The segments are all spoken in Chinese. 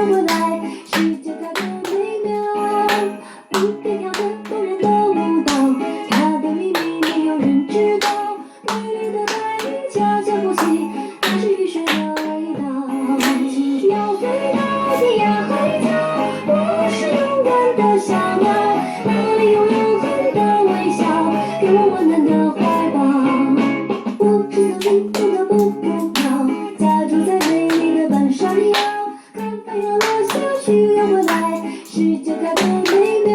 回来，世界它的美妙，不给跳的动人的舞蹈，它的秘密没有人知道。美丽的白云悄悄呼吸，那是雨水的味道。要飞到天涯海角，我是勇敢的小鸟，那里有永恒的微笑，给我温暖的怀抱。我是曾经勇敢不不跳，家住在美丽的半山腰，看太阳落下去又回来，世界它的美妙，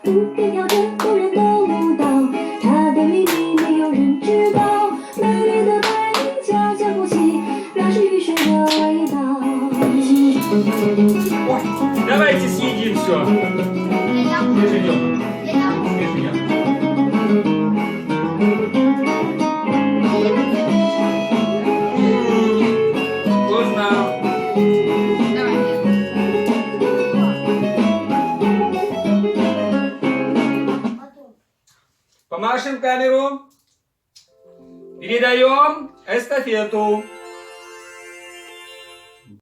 不给跳着动人的舞蹈，它的秘密没有人知道。美丽的白云悄悄呼吸，那是雨水的味道。Ой, давайте съедим все. Где живем? Где живем? Вкусно. Помашем камеру. Передаем эстафету.